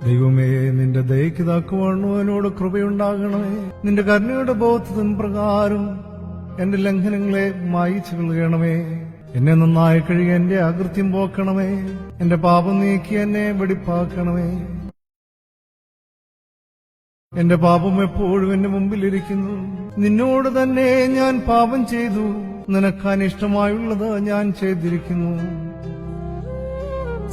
ദൈവമേ, നിന്റെ ദയയ്ക്ക് തക്കവണ്ണം എന്നോട് കൃപയുണ്ടാകണമേ. നിന്റെ കരുണയുടെ ബോധത്തിൻ പ്രകാരം എന്റെ ലംഘനങ്ങളെ മായിച്ചു കളയണമേ. എന്നെ നന്നായി കഴുകി എന്റെ അകൃത്യം പോക്കണമേ. എന്റെ പാപം നീക്കി എന്നെ വെടിപ്പാക്കണമേ. എന്റെ പാപം എപ്പോഴും എന്റെ മുമ്പിലിരിക്കുന്നു. നിന്നോട് തന്നെ ഞാൻ പാപം ചെയ്തു. നിനക്ക് അനിഷ്ടമായുള്ളത് ഞാൻ ചെയ്തിരിക്കുന്നു.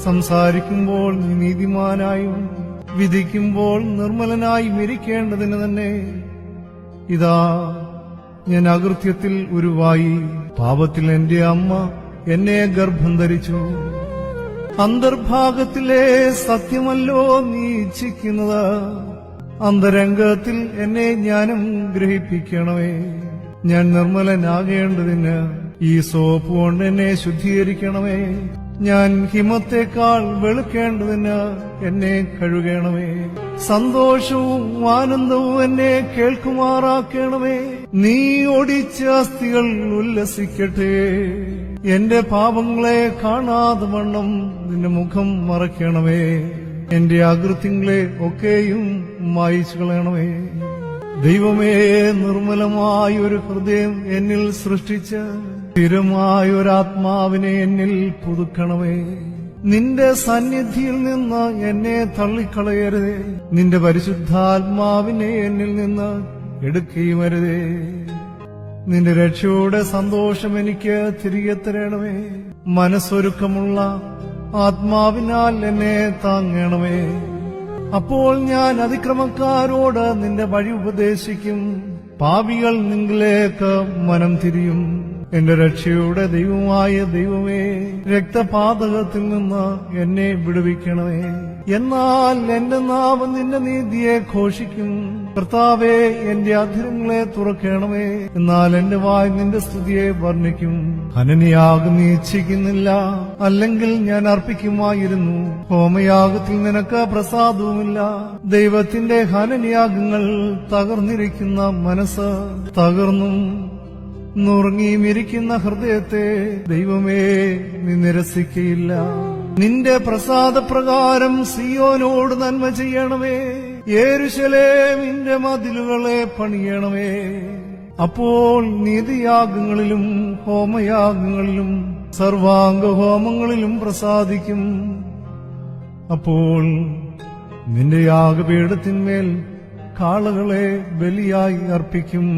സംസാരിക്കുമ്പോൾ നീ നീതിമാനായും വിധിക്കുമ്പോൾ നിർമ്മലനായും ഇരിക്കേണ്ടതിന് തന്നെ ഇതാ ഞാൻ അകൃത്യത്തിൽ ഉരുവായി. പാപത്തിൽ എന്റെ അമ്മ എന്നെ ഗർഭം ധരിച്ചു. അന്തർഭാഗത്തിലെ സത്യമല്ലോ നീ ഇച്ഛിക്കുന്നത്. അന്തരംഗത്തിൽ എന്നെ ജ്ഞാനം ഗ്രഹിപ്പിക്കണമേ. ഞാൻ നിർമ്മലനാകേണ്ടതിന് ഈ സോപ്പ് കൊണ്ട് എന്നെ ശുദ്ധീകരിക്കണമേ. ഞാൻ ഹിമത്തേക്കാൾ വെളുക്കേണ്ടതിന് എന്നെ കഴുകണമേ. സന്തോഷവും ആനന്ദവും എന്നെ കേൾക്കുമാറാക്കണമേ. നീ ഒടിച്ച അസ്ഥികൾ ഉല്ലസിക്കട്ടെ. എന്റെ പാപങ്ങളെ കാണാതെ വണ്ണം നിന്റെ മുഖം മറയ്ക്കണമേ. എന്റെ അകൃത്യങ്ങളെ ഒക്കെയും മായിച്ചു കളയണമേ. ദൈവമേ, നിർമ്മലമായ ഒരു ഹൃദയം എന്നിൽ സൃഷ്ടിച്ച് സ്ഥിരമായ ഒരാത്മാവിനെ എന്നിൽ പുതുക്കണമേ. നിന്റെ സന്നിധിയിൽ നിന്ന് എന്നെ തള്ളിക്കളയരുതേ. നിന്റെ പരിശുദ്ധാത്മാവിനെ എന്നിൽ നിന്ന് എടുക്കുകയും അരുതേ. നിന്റെ രക്ഷയുടെ സന്തോഷം എനിക്ക് തിരികെ തരണമേ. മനസ്സൊരുക്കമുള്ള ആത്മാവിനാൽ എന്നെ താങ്ങണമേ. അപ്പോൾ ഞാൻ അതിക്രമക്കാരോട് നിന്റെ വഴി ഉപദേശിക്കും. പാപികൾ നിങ്ങളിലേക്ക് മനം തിരിയും. എന്റെ രക്ഷയുടെ ദൈവമായ ദൈവമേ, രക്തപാതകത്തിൽ നിന്ന് എന്നെ വിടുവിക്കണമേ. എന്നാൽ എന്റെ നാവ് നിന്റെ നീതിയെ ഘോഷിക്കും. കർത്താവേ, എന്റെ അധരങ്ങളെ തുറക്കണമേ. എന്നാൽ എന്റെ വായ് നിന്റെ സ്തുതിയെ വർണ്ണിക്കും. ഹനനയാഗം നീ ഇച്ഛിക്കുന്നില്ല, അല്ലെങ്കിൽ ഞാൻ അർപ്പിക്കുമായിരുന്നു. ഹോമയാഗത്തിൽ നിനക്ക് പ്രസാദവുമില്ല. ദൈവത്തിന്റെ ഹനനയാഗങ്ങൾ തകർന്നിരിക്കുന്ന മനസ്സ്, തകർന്നും നുറുങ്ങിയുമിരിക്കുന്ന ഹൃദയത്തെ ദൈവമേ നീ നിരസിക്കയില്ല. നിന്റെ പ്രസാദപ്രകാരം സിയോനോട് നന്മ ചെയ്യണമേ. യെരൂശലേമിന്റെ മതിലുകളെ പണിയണമേ. അപ്പോൾ നീതിയാഗങ്ങളിലും ഹോമയാഗങ്ങളിലും സർവാംഗഹോമങ്ങളിലും പ്രസാദിക്കും. അപ്പോൾ നിന്റെ യാഗപീഠത്തിന്മേൽ കാളകളെ ബലിയായി അർപ്പിക്കും.